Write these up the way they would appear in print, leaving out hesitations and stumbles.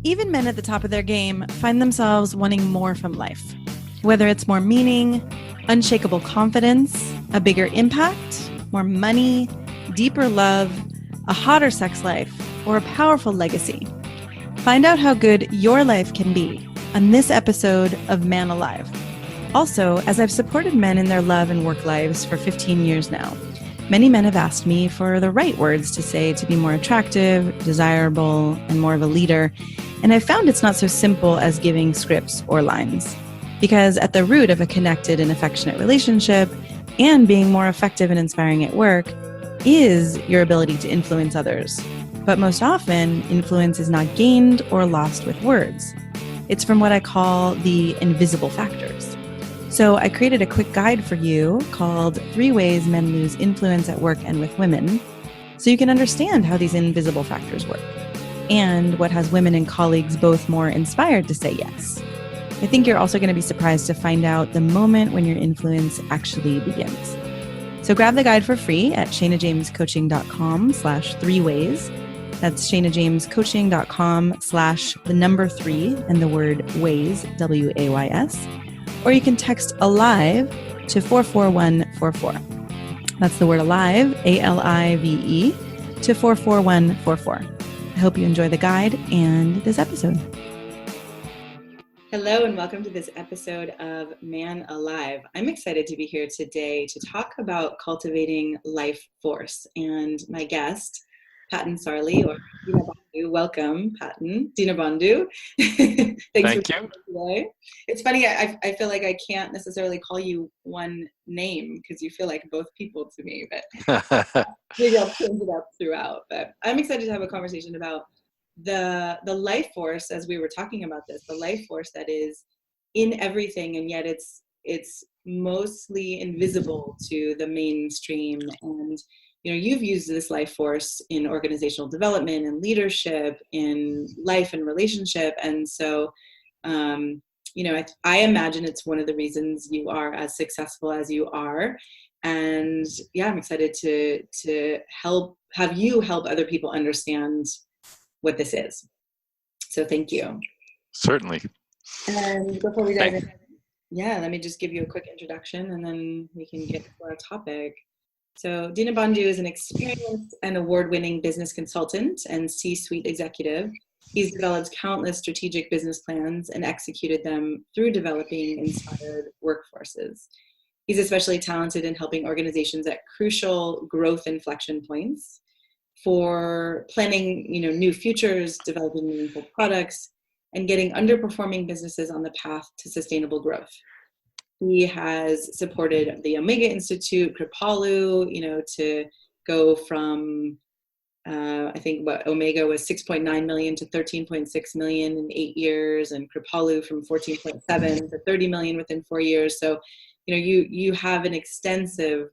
Even men at the top of their game find themselves wanting more from life. Whether it's more meaning, unshakable confidence, a bigger impact, more money, deeper love, a hotter sex life, or a powerful legacy. Find out how good your life can be on this episode of Man Alive. Also, as I've supported men in their love and work lives for 15 years now, many men have asked me for the right words to say to be more attractive, desirable, and more of a leader. And I've found it's not so simple as giving scripts or lines. Because at the root of a connected and affectionate relationship and being more effective and inspiring at work is your ability to influence others. But most often, influence is not gained or lost with words. It's from what I call the invisible factors. So I created a quick guide for you called 3 Ways Men Lose Influence at Work and with Women, so you can understand how these invisible factors work and what has women and colleagues both more inspired to say yes. I think you're also going to be surprised to find out the moment when your influence actually begins. So grab the guide for free at ShaynaJamesCoaching.com/3ways. That's ShaynaJamesCoaching.com/3 and the word ways, WAYS. Or you can text ALIVE to 44144. That's the word ALIVE, ALIVE, to 44144. I hope you enjoy the guide and this episode. Hello and welcome to this episode of Man Alive. I'm excited to be here today to talk about cultivating life force. And my guest, Patan Sarli, or Dina Bandhu. Welcome, Patan. Dina Bandhu. Thanks Thank for you. Today. It's funny, I feel like I can't necessarily call you one name because you feel like both people to me, but maybe I'll change it up throughout. But I'm excited to have a conversation about the life force, as we were talking about this, the life force that is in everything, and yet it's mostly invisible to the mainstream. And you know, you've used this life force in organizational development and leadership, in life and relationship. And so, you know, I imagine it's one of the reasons you are as successful as you are. And yeah, I'm excited to have you help other people understand what this is. So thank you. Certainly. And before we dive in, let me just give you a quick introduction and then we can get to our topic. So Dina Bandhu is an experienced and award-winning business consultant and C-suite executive. He's developed countless strategic business plans and executed them through developing inspired workforces. He's especially talented in helping organizations at crucial growth inflection points for planning, new futures, developing meaningful products, and getting underperforming businesses on the path to sustainable growth. He has supported the Omega Institute, Kripalu, to go from, I think what Omega was 6.9 million to 13.6 million in 8 years, and Kripalu from 14.7 to 30 million within 4 years. So, you have an extensive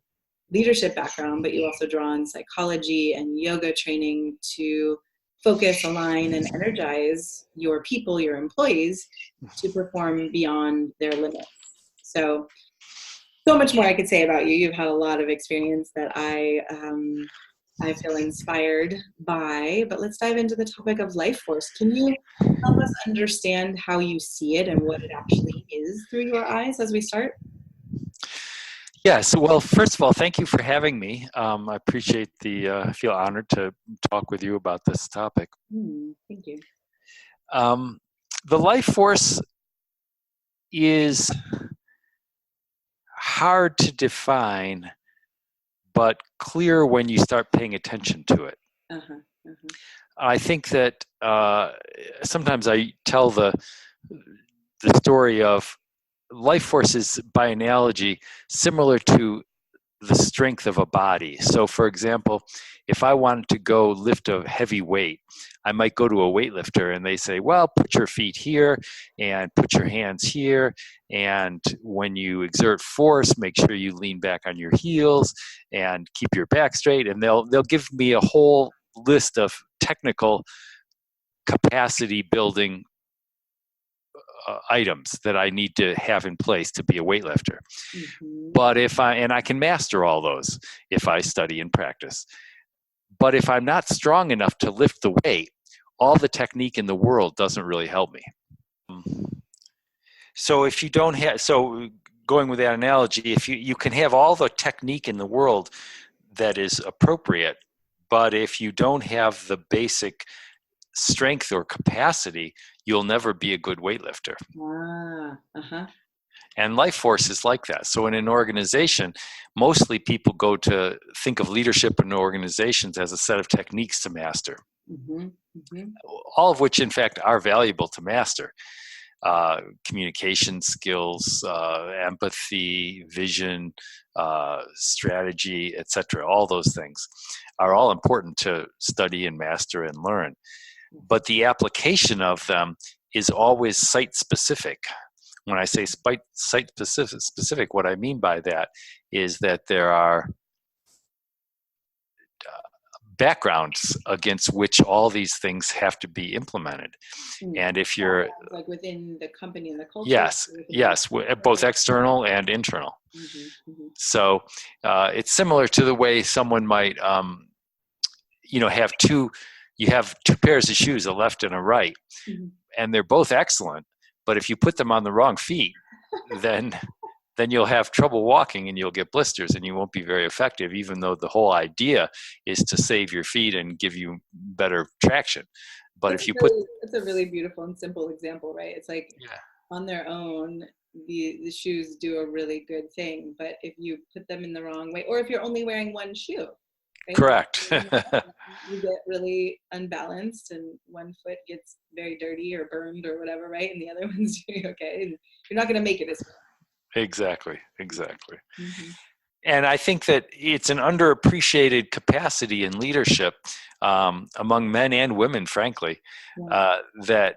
leadership background, but you also draw on psychology and yoga training to focus, align, and energize your people, your employees, to perform beyond their limits. So much more I could say about you. You've had a lot of experience that I feel inspired by, but let's dive into the topic of life force. Can you help us understand how you see it and what it actually is through your eyes as we start? Yes. Well, first of all, thank you for having me. I appreciate I feel honored to talk with you about this topic. Thank you. The life force is hard to define, but clear when you start paying attention to it. I think that sometimes I tell the story of life force is, by analogy, similar to the strength of a body. So, for example, if I wanted to go lift a heavy weight, I might go to a weightlifter and they say, well, put your feet here and put your hands here. And when you exert force, make sure you lean back on your heels and keep your back straight. And they'll give me a whole list of technical capacity building items that I need to have in place to be a weightlifter. But I can master all those if I study and practice. But if I'm not strong enough to lift the weight, all the technique in the world doesn't really help me. So if you don't have, so going with that analogy, if you can have all the technique in the world that is appropriate, but if you don't have the basic strength or capacity, you'll never be a good weightlifter. And life force is like that. So in an organization, mostly people go to think of leadership in organizations as a set of techniques to master, all of which in fact are valuable to master. Communication skills, empathy, vision, strategy, etc. All those things are all important to study and master and learn. But the application of them is always site specific. When I say site specific, what I mean by that is that there are backgrounds against which all these things have to be implemented. And if you're like within the company and the culture, yes, both external and internal. So it's similar to the way someone might have two pairs of shoes, a left and a right, and they're both excellent, but if you put them on the wrong feet, then you'll have trouble walking and you'll get blisters and you won't be very effective, even though the whole idea is to save your feet and give you better traction. But if you it's a really beautiful and simple example, right? It's like on their own, the shoes do a really good thing, but if you put them in the wrong way, or if you're only wearing one shoe, right? Correct. You get really unbalanced and one foot gets very dirty or burned or whatever, right? And the other one's doing okay. And you're not going to make it as well. Exactly. And I think that it's an underappreciated capacity in leadership among men and women, frankly, that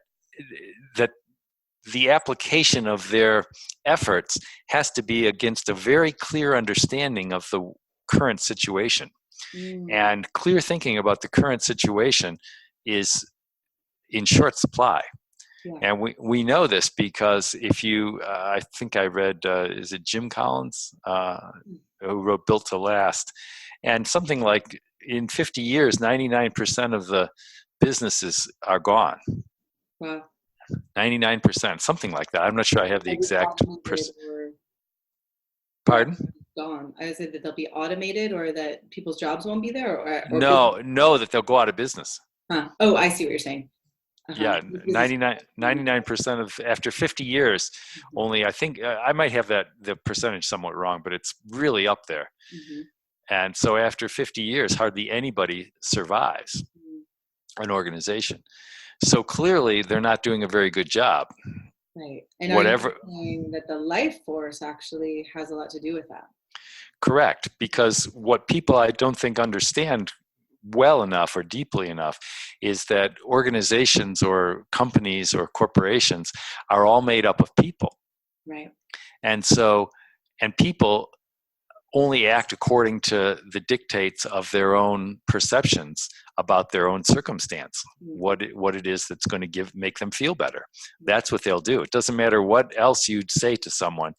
the application of their efforts has to be against a very clear understanding of the current situation. And clear thinking about the current situation is in short supply. And we know this because if you, I think I read, is it Jim Collins, who wrote Built to Last? And something like in 50 years, 99% of the businesses are gone. Wow. 99%, something like that. I'm not sure I have the exact percentage. Pardon? Gone. I said that they'll be automated or that people's jobs won't be there? Or no, that they'll go out of business. Oh, I see what you're saying. Yeah, 99% of after 50 years, only I think I might have the percentage somewhat wrong, but it's really up there. And so after 50 years, hardly anybody survives an organization. So clearly, they're not doing a very good job. Right. And whatever. Are you saying that the life force actually has a lot to do with that? Correct, because what people I don't think understand well enough or deeply enough is that organizations or companies or corporations are all made up of people. Right. And people only act according to the dictates of their own perceptions about their own circumstance, what it is that's going to make them feel better. That's what they'll do. It doesn't matter what else you'd say to someone.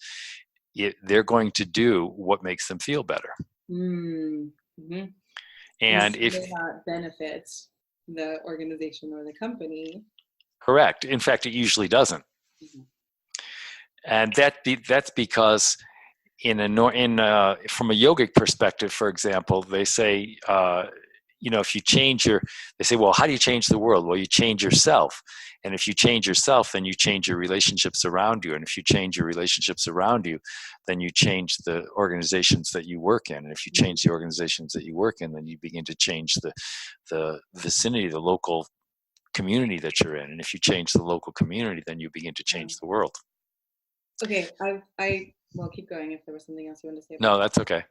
They're going to do what makes them feel better. And if that benefits the organization or the company. Correct. In fact, it usually doesn't. And that's because from a yogic perspective, for example, they say, if you they say, well, how do you change the world? Well, you change yourself. And if you change yourself, then you change your relationships around you. And if you change your relationships around you, then you change the organizations that you work in. And if you change the organizations that you work in, then you begin to change the vicinity, the local community that you're in. And if you change the local community, then you begin to change the world. Okay, well, keep going if there was something else you wanted to say. No, that's okay.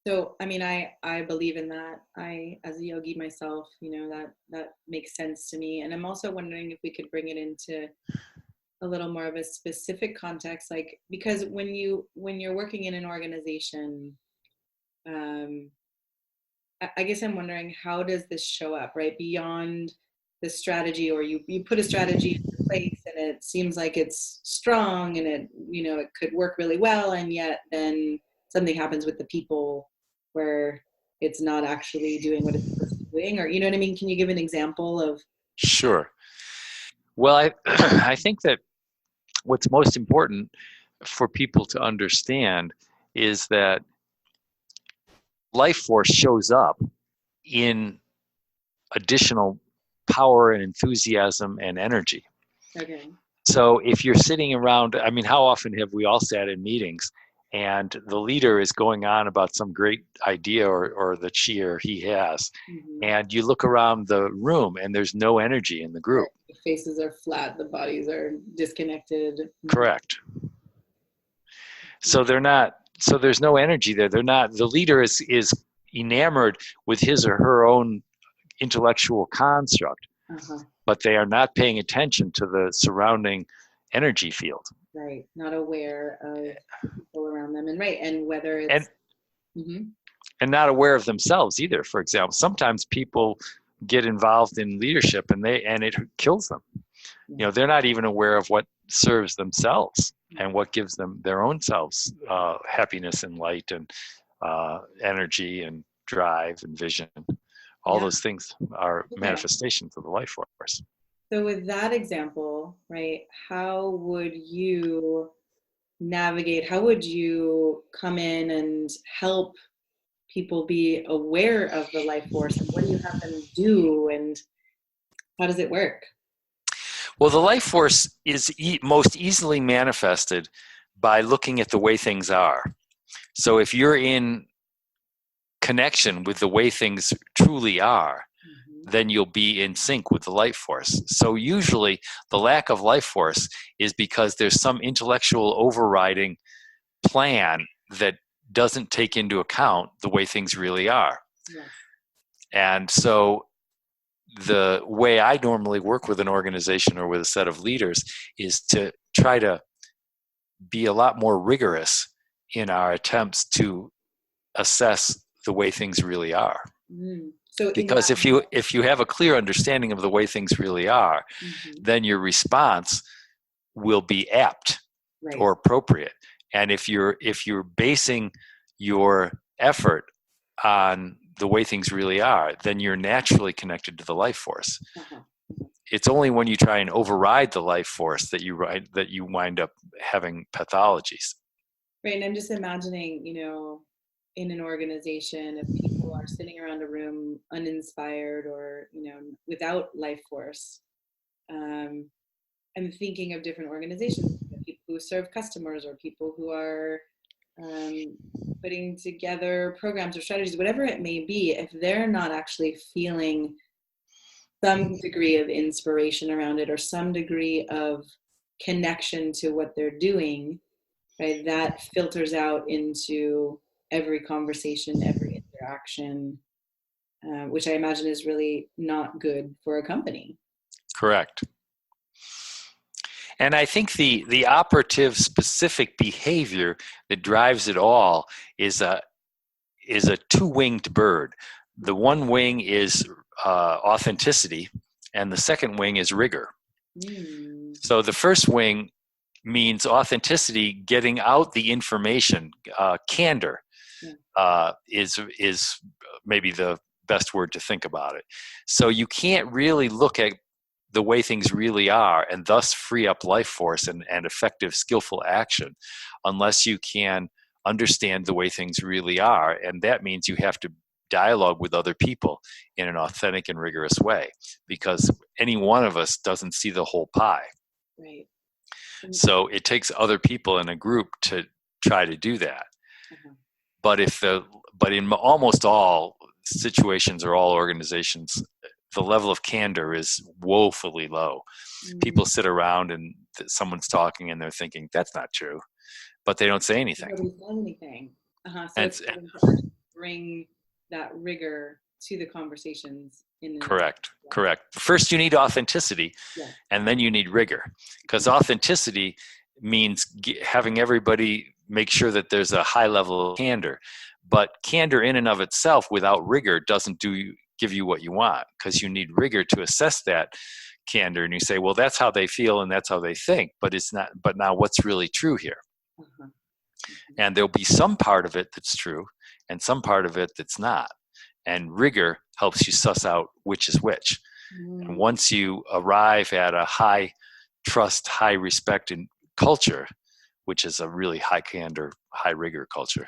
So, I mean, I believe in that. As a yogi myself, that makes sense to me. And I'm also wondering if we could bring it into a little more of a specific context, like, because when you're working in an organization, I guess I'm wondering, how does this show up, right? Beyond the strategy, or you put a strategy in place and it seems like it's strong and it could work really well, and yet then something happens with the people where it's not actually doing what it's supposed to be doing, or you know what I mean? Can you give an example of Sure. Well, I think that what's most important for people to understand is that life force shows up in additional power and enthusiasm and energy. Okay. So if you're sitting around, I mean, how often have we all sat in meetings and the leader is going on about some great idea or that she or he has, and you look around the room and there's no energy in the group. The faces are flat, the bodies are disconnected. Correct. So there's no energy there. The leader is enamored with his or her own intellectual construct, but they are not paying attention to the surrounding energy field. Right. Not aware of people around them. And whether it's... And not aware of themselves either. For example, sometimes people get involved in leadership and it kills them. They're not even aware of what serves themselves and what gives them their own selves happiness and light and energy and drive and vision. All those things are manifestations of the life force. So with that example, right, how would you navigate, how would you come in and help people be aware of the life force, and what do you have them do, and how does it work? Well, the life force is most easily manifested by looking at the way things are. So if you're in connection with the way things truly are, then you'll be in sync with the life force. So usually the lack of life force is because there's some intellectual overriding plan that doesn't take into account the way things really are. Yeah. And so the way I normally work with an organization or with a set of leaders is to try to be a lot more rigorous in our attempts to assess the way things really are. So because if you have a clear understanding of the way things really are, then your response will be apt or appropriate. And if you're basing your effort on the way things really are, then you're naturally connected to the life force. It's only when you try and override the life force that you wind up having pathologies. Right, and I'm just imagining, in an organization, if people are sitting around a room uninspired or, without life force, I'm thinking of different organizations, people who serve customers or people who are putting together programs or strategies, whatever it may be. If they're not actually feeling some degree of inspiration around it or some degree of connection to what they're doing, right, that filters out into every conversation, every interaction, which I imagine is really not good for a company. Correct. And I think the operative specific behavior that drives it all is a two-winged bird. The one wing is authenticity, and the second wing is rigor. So the first wing means authenticity, getting out the information. Candor is maybe the best word to think about it. So you can't really look at the way things really are and thus free up life force and effective, skillful action unless you can understand the way things really are. And that means you have to dialogue with other people in an authentic and rigorous way, because any one of us doesn't see the whole pie. Right. So it takes other people in a group to try to do that. But in almost all situations or all organizations, the level of candor is woefully low. People sit around and someone's talking and they're thinking, that's not true, but they don't say anything. Nobody says anything. So it's to bring that rigor to the conversations. Correct. First you need authenticity, and then you need rigor, because authenticity means having everybody make sure that there's a high level of candor. But candor in and of itself without rigor doesn't give you what you want, because you need rigor to assess that candor. And you say, well, that's how they feel and that's how they think, but it's not. But now what's really true here? And there'll be some part of it that's true and some part of it that's not. And rigor helps you suss out which is which. And once you arrive at a high trust, high respect and culture, which is a really high candor, high rigor culture,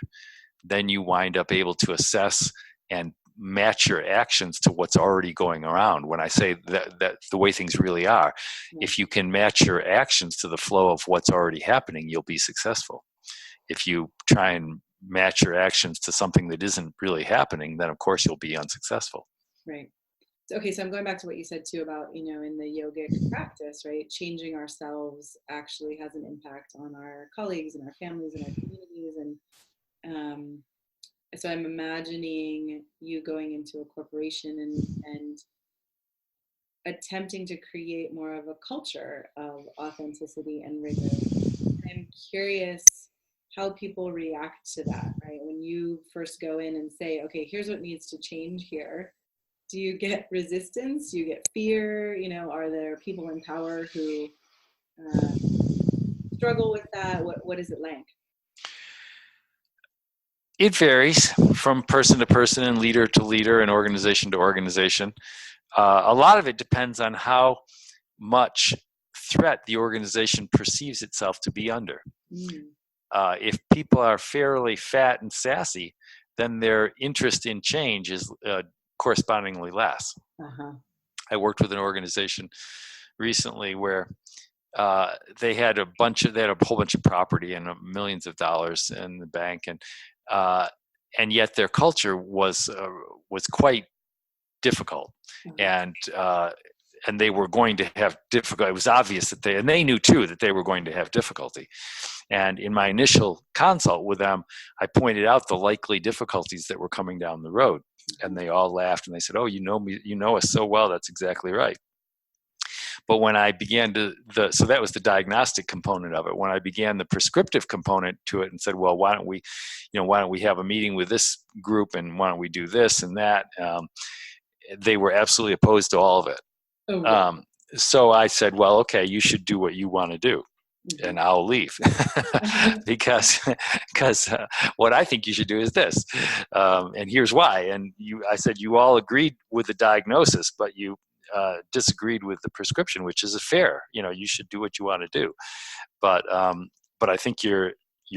then you wind up able to assess and match your actions to what's already going around. When I say that the way things really are, if you can match your actions to the flow of what's already happening, you'll be successful. If you try and match your actions to something that isn't really happening, then of course you'll be unsuccessful. Right. Okay, so I'm going back to what you said too about, in the yogic practice, right? Changing ourselves actually has an impact on our colleagues and our families and our communities. And so I'm imagining you going into a corporation and attempting to create more of a culture of authenticity and rigor. I'm curious how people react to that, right? When you first go in and say, okay, here's what needs to change here. Do you get resistance? Do you get fear? Are there people in power who struggle with that? What is it like? It varies from person to person and leader to leader and organization to organization. A lot of it depends on how much threat the organization perceives itself to be under. If people are fairly fat and sassy, then their interest in change is correspondingly less. I worked with an organization recently where they had a whole bunch of property and millions of dollars in the bank, and yet their culture was quite difficult, and they were going to have difficulty. It was obvious that they knew too that they were going to have difficulty. And in my initial consult with them, I pointed out the likely difficulties that were coming down the road, and they all laughed and they said, "Oh, you know me, you know us so well. That's exactly right." But when I began so that was the diagnostic component of it. When I began the prescriptive component to it and said, well, why don't we have a meeting with this group, and why don't we do this and that? They were absolutely opposed to all of it. Okay. So I said, well, okay, you should do what you want to do, and I'll leave because what I think you should do is this, and here's why. And I said, you all agreed with the diagnosis, but you disagreed with the prescription, which is fair. You should do what you want to do, but I think you're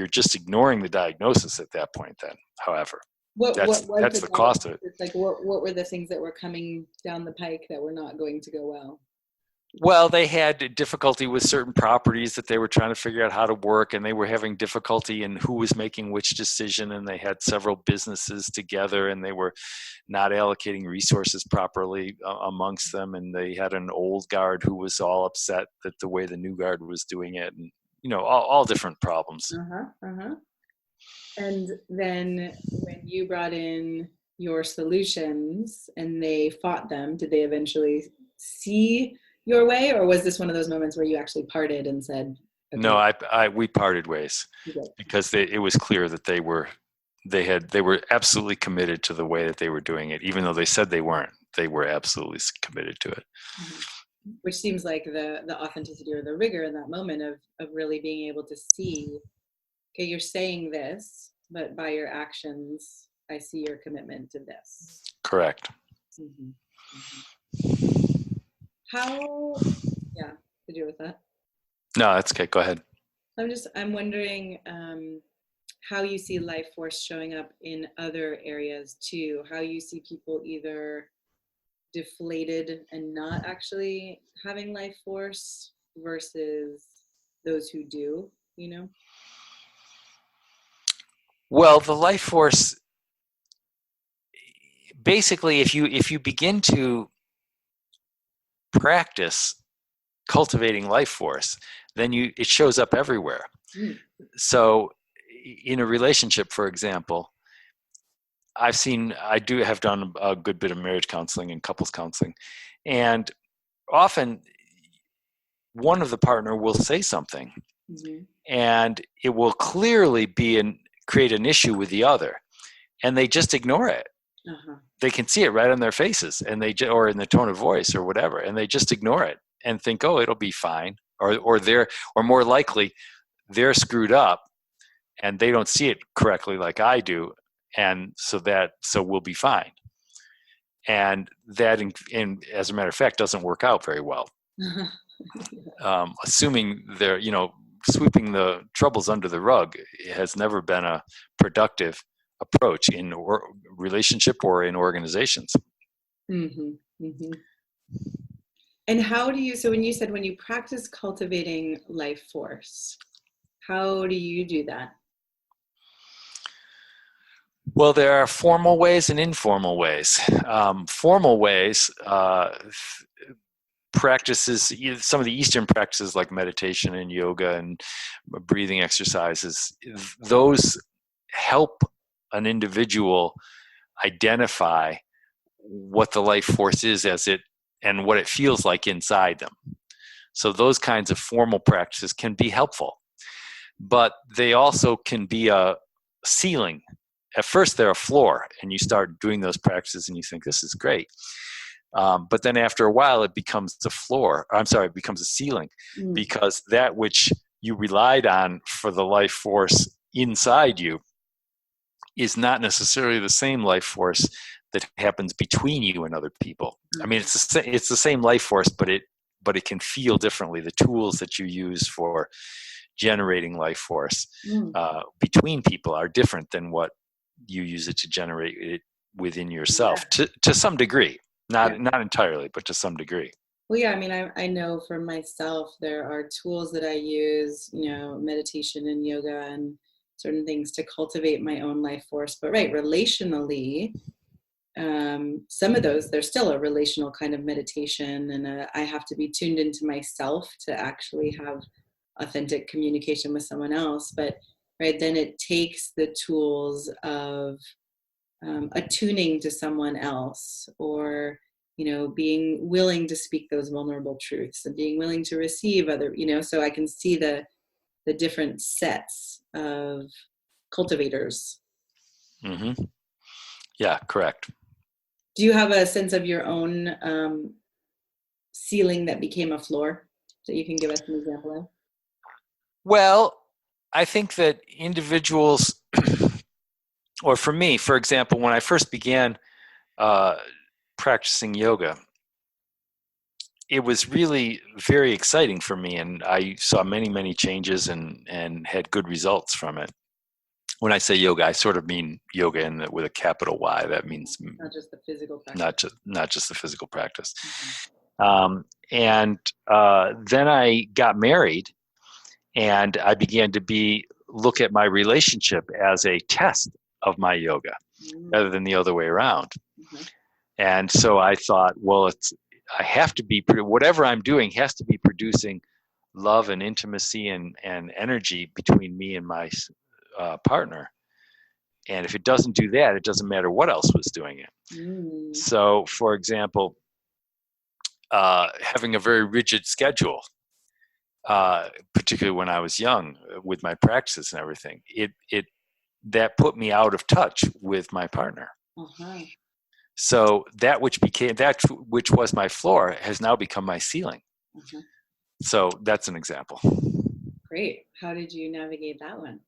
just ignoring the diagnosis at that point. Then, however, that's the cost of it. It's like what were the things that were coming down the pike that were not going to go well? Well, they had difficulty with certain properties that they were trying to figure out how to work, and they were having difficulty in who was making which decision, and they had several businesses together, and they were not allocating resources properly amongst them, and they had an old guard who was all upset that the way the new guard was doing it, and all different problems. And then when you brought in your solutions and they fought them, did they eventually see your way, or was this one of those moments where you actually parted and said, okay? No, we parted ways because it was clear that they were absolutely committed to the way that they were doing it, even though they said they weren't. They were absolutely committed to it. Which seems like the authenticity or the rigor in that moment of really being able to see, okay, you're saying this, but by your actions, I see your commitment to this. Correct. How, to do with that? No, that's okay. Go ahead. I'm wondering how you see life force showing up in other areas too. How you see people either deflated and not actually having life force versus those who do. Well, the life force, basically, if you begin to practice cultivating life force, then it shows up everywhere. So in a relationship, for example, I have done a good bit of marriage counseling and couples counseling, and often one of the partner will say something, and it will clearly create an issue with the other, and they just ignore it. They can see it right on their faces, and or in the tone of voice or whatever, and they just ignore it and think, oh, it'll be fine, or more likely they're screwed up and they don't see it correctly like I do, and so we'll be fine. And that, as a matter of fact, doesn't work out very well. Assuming they're, sweeping the troubles under the rug has never been a productive approach in relationship or in organizations. Mm-hmm. Mm-hmm. And how do you, so when you said when you practice cultivating life force, how do you do that? Well, there are formal ways and informal ways. Formal ways, practices, some of the Eastern practices like meditation and yoga and breathing exercises, those help an individual identify what the life force is and what it feels like inside them. So those kinds of formal practices can be helpful, but they also can be a ceiling. At first they're a floor, and you start doing those practices and you think, this is great. But then after a while it becomes it becomes a ceiling, because that which you relied on for the life force inside you is not necessarily the same life force that happens between you and other people. I mean, it's the same life force, but it can feel differently. The tools that you use for generating life force between people are different than what you use it to generate it within yourself, to some degree. Not entirely, but to some degree. Well, yeah, I mean, I know for myself, there are tools that I use, meditation and yoga and certain things to cultivate my own life force. But relationally, some of those, there's still a relational kind of meditation, and I have to be tuned into myself to actually have authentic communication with someone else. But then it takes the tools of attuning to someone else, or being willing to speak those vulnerable truths and being willing to receive other, so I can see the different sets of cultivators. Mm-hmm. Yeah, correct. Do you have a sense of your own ceiling that became a floor that you can give us an example of? Well, I think that individuals, or for me, for example, when I first began practicing yoga, it was really very exciting for me, and I saw many, many changes and had good results from it. When I say yoga, I sort of mean yoga with a capital Y. That means not just the physical practice. Not just the physical practice. Mm-hmm. And then I got married, and I began to look at my relationship as a test of my yoga, rather than the other way around. Mm-hmm. And so I thought, well, I have to be, whatever I'm doing has to be producing love and intimacy and energy between me and my partner. And if it doesn't do that, it doesn't matter what else was doing it. So, for example, having a very rigid schedule, particularly when I was young with my practices and everything, that put me out of touch with my partner. Uh-huh. So that which was my floor has now become my ceiling. Uh-huh. So that's an example. Great. How did you navigate that one?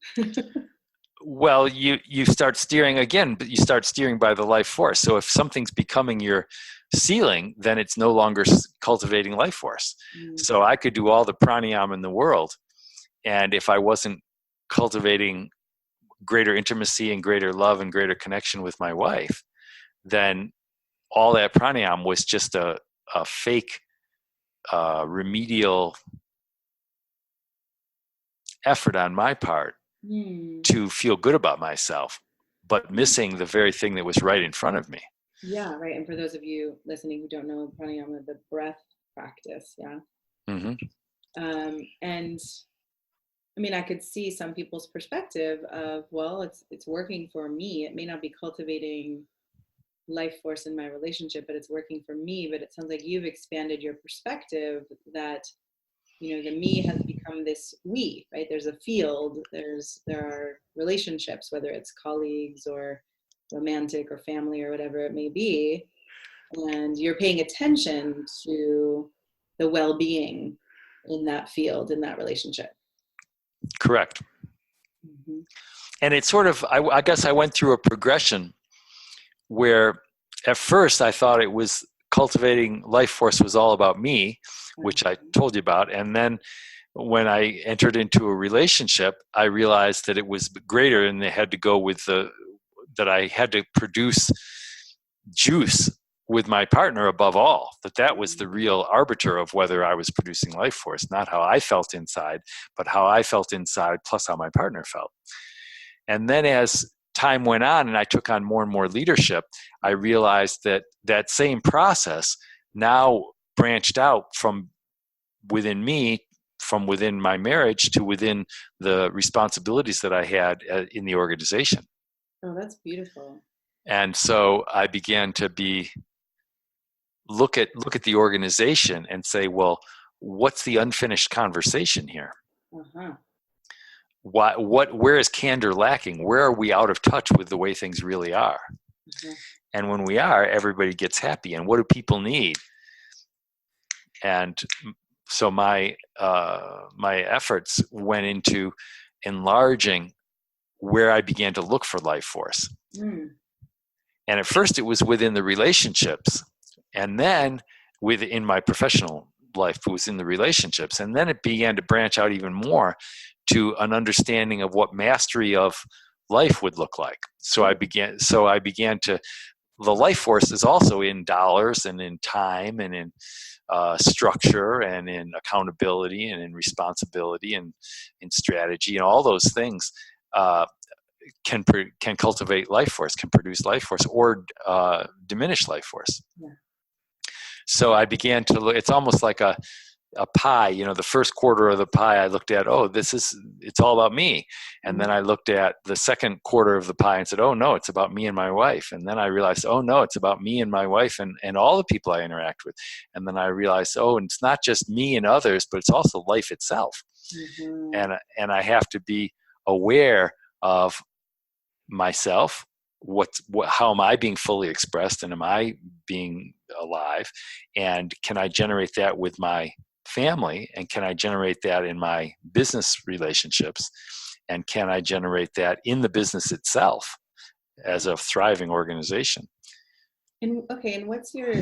Well, you start steering again, but you start steering by the life force. So if something's becoming your ceiling, then it's no longer cultivating life force. So I could do all the pranayama in the world, and if I wasn't cultivating greater intimacy and greater love and greater connection with my wife, then all that pranayama was just a fake remedial effort on my part to feel good about myself, but missing the very thing that was right in front of me. Yeah, right. And for those of you listening who don't know pranayama, the breath practice, yeah. Mm-hmm. And I mean, I could see some people's perspective of, well, it's working for me. It may not be cultivating life force in my relationship, but it's working for me. But it sounds like you've expanded your perspective that, the me has become this we, right? There's a field, there are relationships, whether it's colleagues or romantic or family or whatever it may be. And you're paying attention to the well-being in that field, in that relationship. Correct. Mm-hmm. And it's sort of, I guess I went through a progression where at first I thought it was cultivating life force was all about me, which I told you about. And then when I entered into a relationship, I realized that it was greater, and it had to go with that I had to produce juice with my partner above all, that was the real arbiter of whether I was producing life force, not how I felt inside, but how I felt inside plus how my partner felt. And then as time went on and I took on more and more leadership, I realized that that same process now branched out from within me, from within my marriage to within the responsibilities that I had in the organization. Oh, that's beautiful. And so I began to look at the organization and say, well, what's the unfinished conversation here? Uh-huh. Where is candor lacking? Where are we out of touch with the way things really are? Mm-hmm. And when we are, everybody gets happy. And what do people need? And so my efforts went into enlarging where I began to look for life force. Mm. And at first it was within the relationships. And then within my professional life, it was in the relationships. And then it began to branch out even more to an understanding of what mastery of life would look like. So I began to, the life force is also in dollars and in time and in structure and in accountability and in responsibility and in strategy, and all those things can cultivate life force, can produce life force, or diminish life force. Yeah. So I began to look. It's almost like a pie. The first quarter of the pie, I looked at, it's all about me. And then I looked at the second quarter of the pie and said, oh no, it's about me and my wife. And then I realized, oh no, it's about me and my wife and all the people I interact with. And then I realized, and it's not just me and others, but it's also life itself. Mm-hmm. And I have to be aware of myself. How am I being fully expressed, and am I being alive? And can I generate that with my family? And can I generate that in my business relationships? And can I generate that in the business itself as a thriving organization? And what's your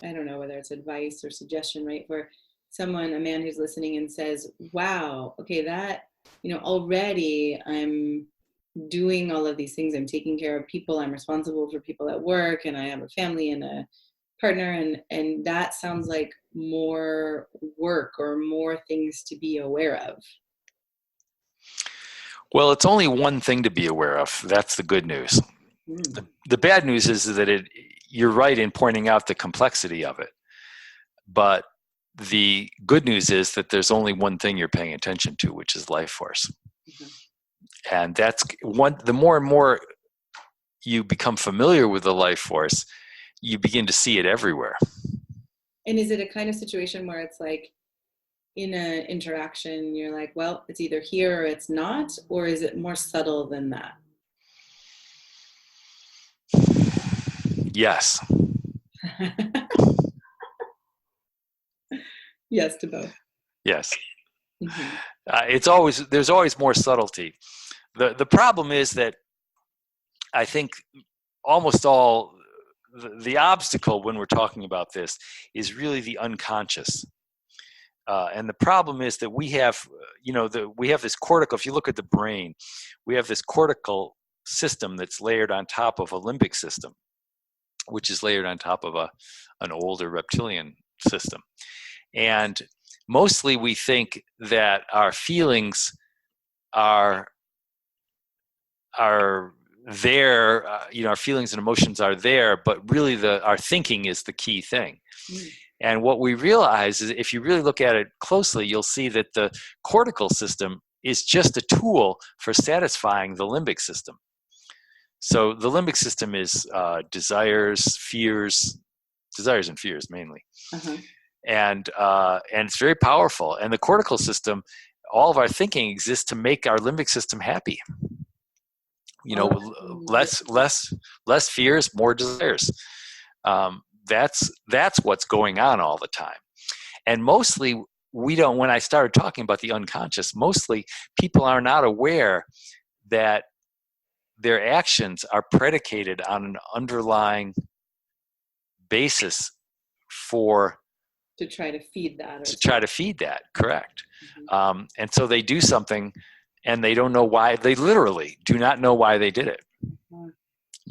I don't know whether it's advice or suggestion, right? For a man who's listening and says, wow, okay, that, already I'm doing all of these things. I'm taking care of people. I'm responsible for people at work, and I have a family and a partner. And that sounds like more work or more things to be aware of. Well, it's only one thing to be aware of. That's the good news. Mm. The bad news is that you're right in pointing out the complexity of it. But the good news is that there's only one thing you're paying attention to, which is life force. Mm-hmm. And that's the more and more you become familiar with the life force, you begin to see it everywhere. And is it a kind of situation where it's like in an interaction, you're like, well, it's either here or it's not, or is it more subtle than that? Yes. Yes to both. Yes. Mm-hmm. There's always more subtlety. The problem is that I think almost all the obstacle when we're talking about this is really the unconscious. And the problem is that we have this cortical, if you look at the brain, we have this cortical system that's layered on top of a limbic system, which is layered on top of an older reptilian system. And mostly we think that our feelings are there, our feelings and emotions are there, but really our thinking is the key thing. Mm. And what we realize is if you really look at it closely, you'll see that the cortical system is just a tool for satisfying the limbic system. So the limbic system is desires and fears mainly. Uh-huh. And it's very powerful. And the cortical system, all of our thinking exists to make our limbic system happy. Less fears, more desires. That's what's going on all the time. And mostly when I started talking about the unconscious, mostly people are not aware that their actions are predicated on an underlying basis to try to feed that. Correct. And so they do something and they don't know why. They literally do not know why they did it.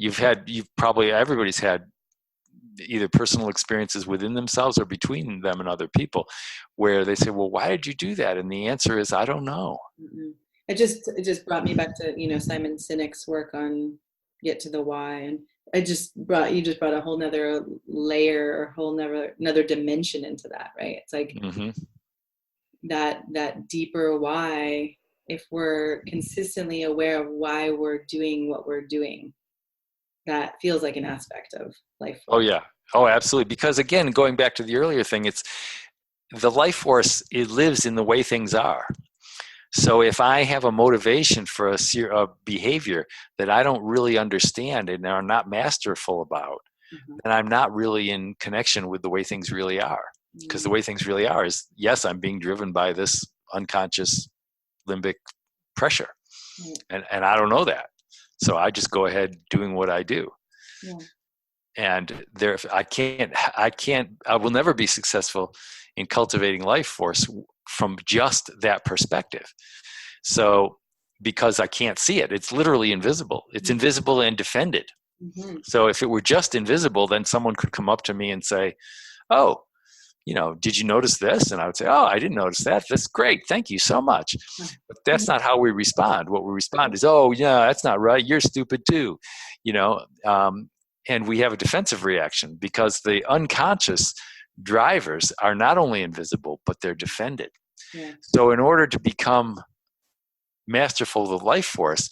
Everybody's had either personal experiences within themselves or between them and other people where they say, well, why did you do that? And the answer is, I don't know. It just brought me back to, Simon Sinek's work on Get to the Why. And you just brought a whole nother layer, or another dimension into that, right? It's like that deeper why, if we're consistently aware of why we're doing what we're doing, that feels like an aspect of life force. Oh yeah. Oh, absolutely. Because again, going back to the earlier thing, it's the life force, it lives in the way things are. So if I have a motivation for a behavior that I don't really understand and are not masterful about, then I'm not really in connection with the way things really are. Because the way things really are is, yes, I'm being driven by this unconscious limbic pressure. And I don't know that. So I just go ahead doing what I do. Yeah. And I will never be successful in cultivating life force from just that perspective. So, because I can't see it, it's literally invisible. It's invisible and defended. So if it were just invisible, then someone could come up to me and say, oh, did you notice this? And I would say, oh, I didn't notice that. That's great. Thank you so much. But that's not how we respond. What we respond is, oh, yeah, that's not right. You're stupid too. And we have a defensive reaction because the unconscious drivers are not only invisible, but they're defended. Yeah. So in order to become masterful of the life force,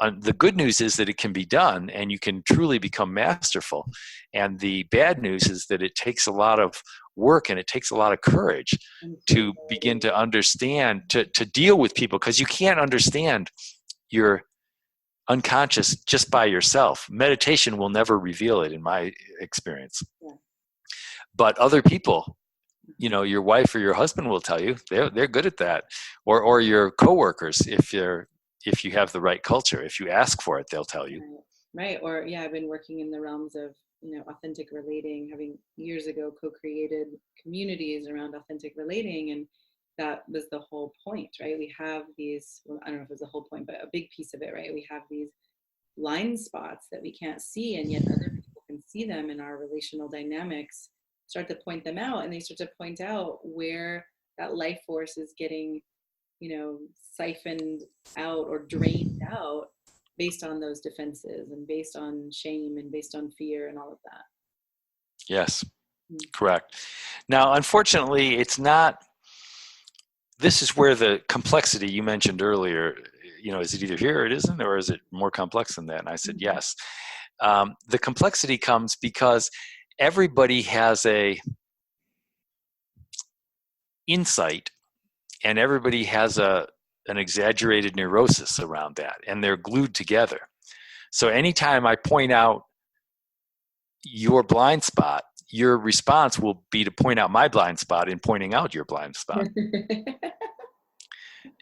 the good news is that it can be done and you can truly become masterful. And the bad news is that it takes a lot of work and it takes a lot of courage to begin to understand, to deal with people, because you can't understand your unconscious just by yourself. Meditation will never reveal it, in my experience. Yeah. But other people, your wife or your husband will tell you they're good at that, or your coworkers, if you have the right culture. If you ask for it, they'll tell you. Right. Or I've been working in the realms of authentic relating, having years ago co-created communities around authentic relating, and that was the whole point, right? We have these, I don't know if it was the whole point, but a big piece of it, right? We have these blind spots that we can't see, and yet other people can see them in our relational dynamics, start to point them out, and they start to point out where that life force is getting, siphoned out or drained out based on those defenses and based on shame and based on fear and all of that. Yes, correct. Now, unfortunately, it's not. This is where the complexity you mentioned earlier, is it either here or it isn't, or is it more complex than that? And I said, yes. The complexity comes because everybody has a insight and everybody has an exaggerated neurosis around that, and they're glued together. So anytime I point out your blind spot, your response will be to point out my blind spot in pointing out your blind spot.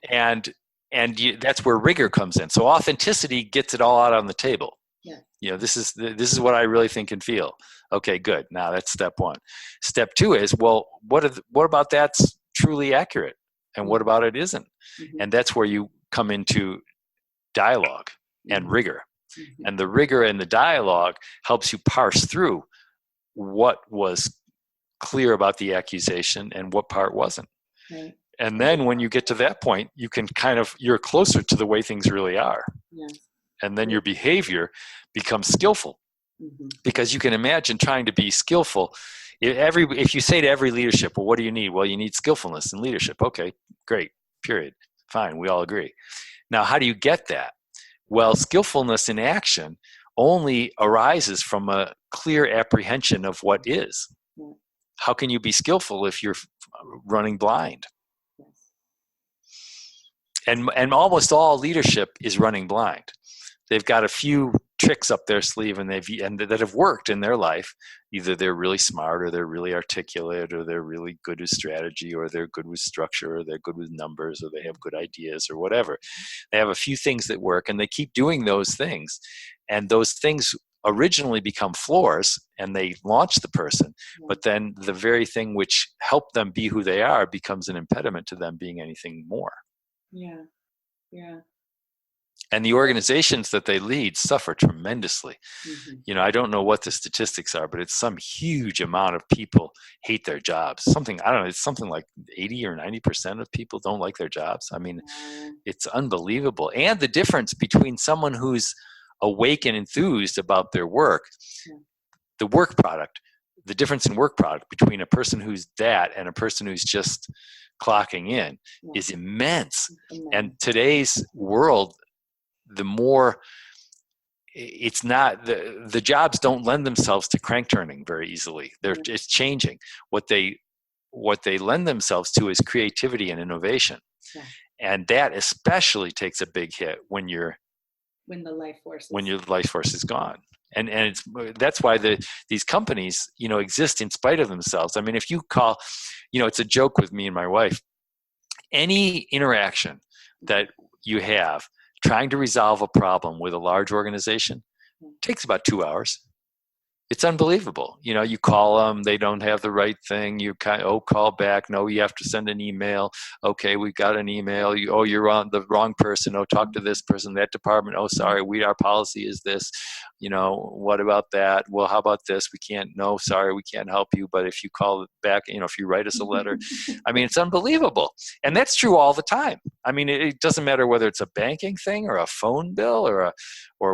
and that's where rigor comes in. So authenticity gets it all out on the table. Yeah. This is what I really think and feel. Okay, good. Now that's step one. Step two is, well, what about that's truly accurate, and what about it isn't? And that's where you come into dialogue and rigor. And the rigor and the dialogue helps you parse through what was clear about the accusation and what part wasn't. Right. And then when you get to that point, you can you're closer to the way things really are. Yeah. And then your behavior becomes skillful. Because you can imagine trying to be skillful. If you say to every leadership, well, what do you need? Well, you need skillfulness in leadership. Okay, great, period. Fine, we all agree. Now, how do you get that? Well, skillfulness in action only arises from a clear apprehension of what is. How can you be skillful if you're running blind? And almost all leadership is running blind. They've got a few tricks up their sleeve and that have worked in their life. Either they're really smart, or they're really articulate, or they're really good with strategy, or they're good with structure, or they're good with numbers, or they have good ideas, or whatever. They have a few things that work, and they keep doing those things. And those things originally become floors, and they launch the person. But then the very thing which helped them be who they are becomes an impediment to them being anything more. Yeah. Yeah. And the organizations that they lead suffer tremendously. Mm-hmm. I don't know what the statistics are, but it's some huge amount of people hate their jobs. It's something like 80 or 90% of people don't like their jobs. I mean, it's unbelievable. And the difference between someone who's awake and enthused about their work, the work product, the difference in work product between a person who's that and a person who's just clocking in is immense. And today's world, the more it's not, the jobs don't lend themselves to crank turning very easily. It's changing. What they lend themselves to is creativity and innovation. Yeah. And that especially takes a big hit when your life force is gone. And that's why these companies, exist in spite of themselves. I mean, if you call, it's a joke with me and my wife, any interaction that you have trying to resolve a problem with a large organization takes about 2 hours. It's unbelievable. You call them, they don't have the right thing. You call back. No, you have to send an email. Okay, we got an email. You're on the wrong person. Oh, talk to this person, that department. Oh, sorry, our policy is this. What about that? Well, how about this? We can't. No, sorry, we can't help you. But if you call back, if you write us a letter, I mean, it's unbelievable. And that's true all the time. I mean, it doesn't matter whether it's a banking thing or a phone bill or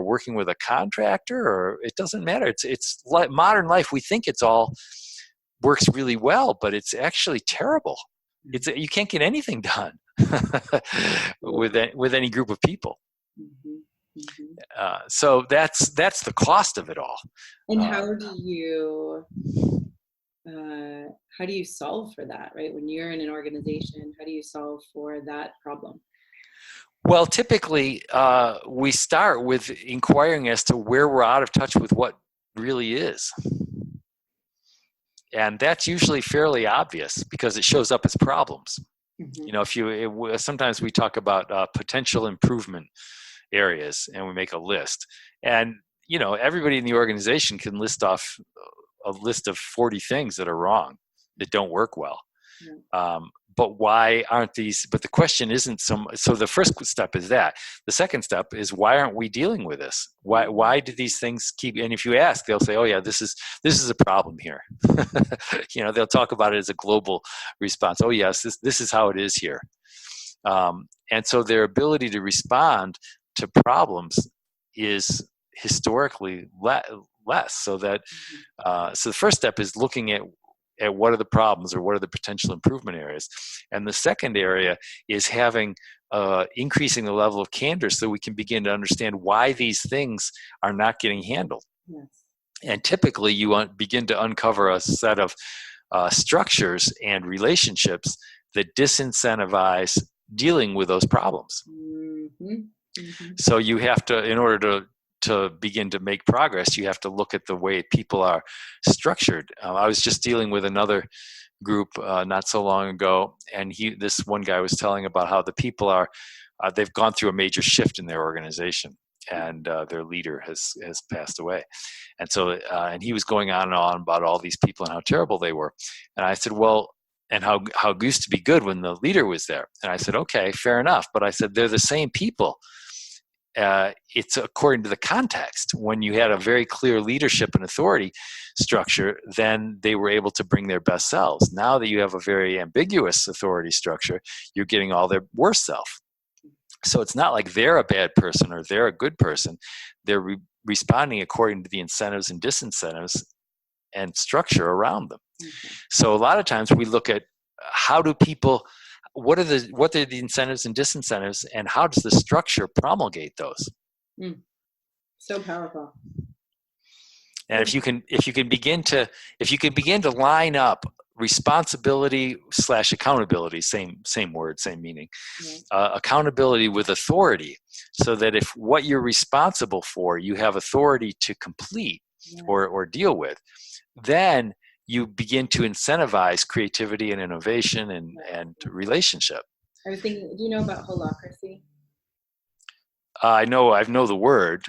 working with a contractor, or it doesn't matter. It's like modern life. We think it's all works really well, but it's actually terrible. You can't get anything done with any group of people. So that's the cost of it all. And how do you solve for that, right? When you're in an organization, how do you solve for that problem? Well, typically, we start with inquiring as to where we're out of touch with what really is. And that's usually fairly obvious because it shows up as problems. Mm-hmm. Sometimes we talk about potential improvement areas and we make a list. And, everybody in the organization can list off a list of 40 things that are wrong, that don't work well. Mm-hmm. But why aren't these? But the question isn't so the first step is that. The second step is, why aren't we dealing with this? Why do these things keep? And if you ask, they'll say, "Oh yeah, this is a problem here." They'll talk about it as a global response. Oh yes, this is how it is here. And so their ability to respond to problems is historically less. So that so the first step is looking at what are the problems or what are the potential improvement areas. And the second area is increasing the level of candor so we can begin to understand why these things are not getting handled. Yes. And typically you begin to uncover a set of structures and relationships that disincentivize dealing with those problems. Mm-hmm. Mm-hmm. So you have to, in order to begin to make progress, you have to look at the way people are structured. I was just dealing with another group not so long ago, and this one guy was telling about how the people they've gone through a major shift in their organization, and their leader has passed away. And so, and he was going on and on about all these people and how terrible they were. And I said, well, and how it used to be good when the leader was there. And I said, okay, fair enough. But I said, they're the same people. It's according to the context. When you had a very clear leadership and authority structure, then they were able to bring their best selves. Now that you have a very ambiguous authority structure, you're getting all their worst self. So it's not like they're a bad person or they're a good person. They're responding according to the incentives and disincentives and structure around them. Mm-hmm. So a lot of times we look at what are the incentives and disincentives, and how does the structure promulgate those? So powerful. And if you can begin to line up responsibility / accountability, same word, same meaning. Yeah. Accountability with authority, so that if what you're responsible for, you have authority to complete or deal with, then you begin to incentivize creativity and innovation and relationship. I was thinking, do you know about holacracy? I know the word.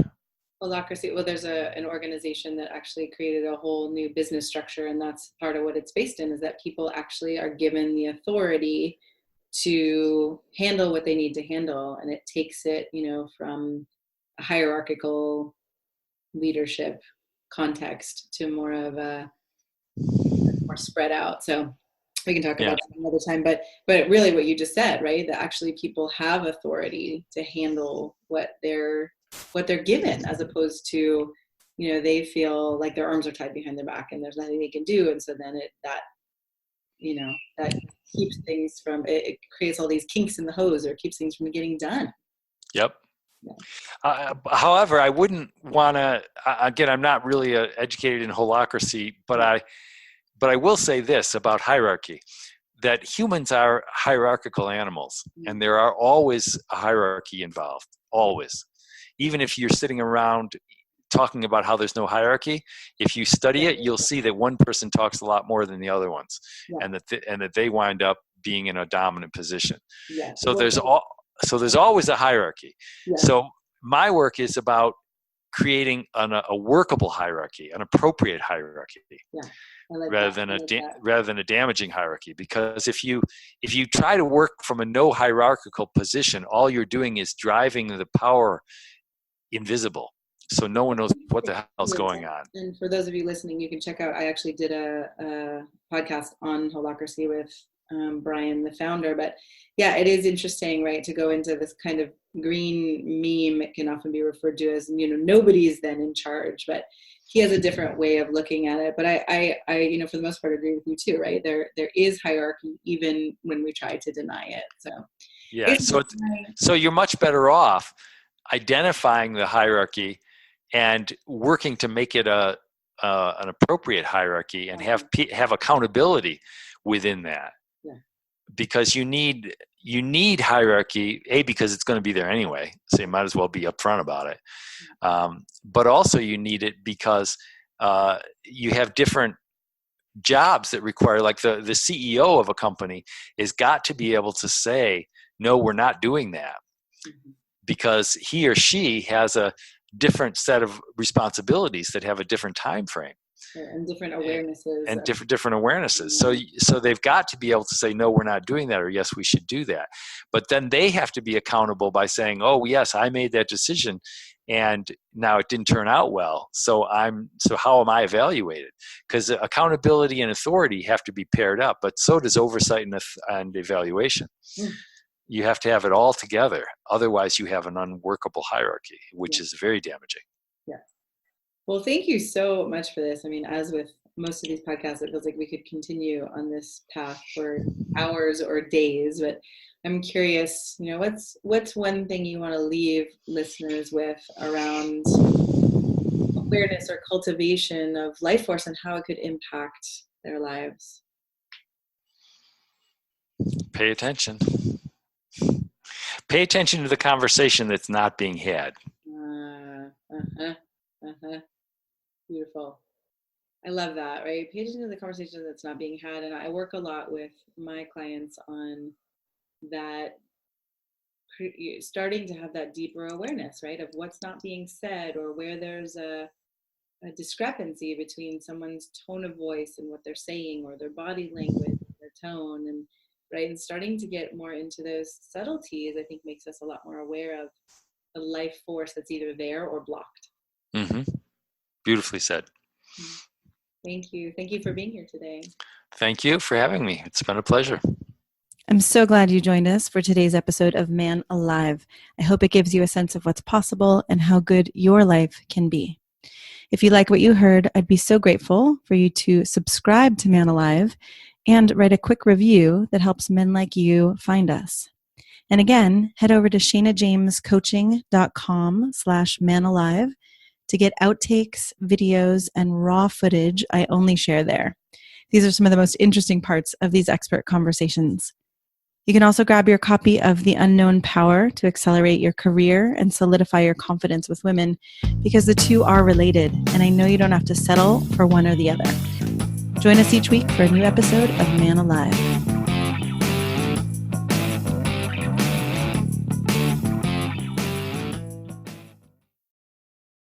Holacracy. Well, there's an organization that actually created a whole new business structure, and that's part of what it's based in, is that people actually are given the authority to handle what they need to handle, and it takes it, from a hierarchical leadership context to more of a more spread out. So we can talk about that another time, but really what you just said, right? That actually people have authority to handle what they're given, as opposed to, they feel like their arms are tied behind their back and there's nothing they can do. And so then that keeps things from, it creates all these kinks in the hose, or keeps things from getting done. Yep. Yeah. However, I wouldn't want to, again, I'm not really educated in holacracy, but I will say this about hierarchy, that humans are hierarchical animals, and there are always a hierarchy involved, always. Even if you're sitting around talking about how there's no hierarchy, if you study it, you'll see that one person talks a lot more than the other ones, and that they wind up being in a dominant position. Yeah. So there's always a hierarchy. Yeah. So my work is about creating a workable hierarchy, an appropriate hierarchy. Yeah. Rather than a damaging hierarchy, because if you try to work from a no hierarchical position, all you're doing is driving the power invisible, so no one knows what the hell's going on. And for those of you listening, you can check out, I actually did a podcast on holacracy with Brian, the founder. But yeah, it is interesting, right, to go into this kind of green meme. It can often be referred to as, nobody's then in charge, but he has a different way of looking at it. But I for the most part, agree with you too, right? There is hierarchy even when we try to deny it. So yeah, so you're much better off identifying the hierarchy and working to make it an appropriate hierarchy, and have accountability within that. Yeah. Because you need hierarchy, because it's going to be there anyway, so you might as well be upfront about it. But also you need it because you have different jobs that require, like the CEO of a company has got to be able to say, no, we're not doing that, because he or she has a different set of responsibilities that have a different time frame. And different awarenesses. And different awarenesses. So they've got to be able to say, no, we're not doing that, or yes, we should do that. But then they have to be accountable by saying, oh, yes, I made that decision, and now it didn't turn out well. So how am I evaluated? Because accountability and authority have to be paired up, but so does oversight and evaluation. You have to have it all together. Otherwise, you have an unworkable hierarchy, which is very damaging. Yeah. Well, thank you so much for this. I mean, as with most of these podcasts, it feels like we could continue on this path for hours or days, but I'm curious, what's one thing you want to leave listeners with around awareness or cultivation of life force and how it could impact their lives? Pay attention. Pay attention to the conversation that's not being had. Beautiful. I love that, right? Pay attention to the conversation that's not being had. And I work a lot with my clients on that, starting to have that deeper awareness, right, of what's not being said, or where there's a discrepancy between someone's tone of voice and what they're saying, or their body language, their tone, and right, and starting to get more into those subtleties, I think, makes us a lot more aware of the life force that's either there or blocked. Mm-hmm. Beautifully said. Thank you. Thank you for being here today. Thank you for having me. It's been a pleasure. I'm so glad you joined us for today's episode of Man Alive. I hope it gives you a sense of what's possible and how good your life can be. If you like what you heard, I'd be so grateful for you to subscribe to Man Alive and write a quick review that helps men like you find us. And again, head over to ShanaJamesCoaching.com/manalive to get outtakes, videos, and raw footage I only share there. These are some of the most interesting parts of these expert conversations. You can also grab your copy of The Unknown Power to accelerate your career and solidify your confidence with women, because the two are related, and I know you don't have to settle for one or the other. Join us each week for a new episode of Man Alive.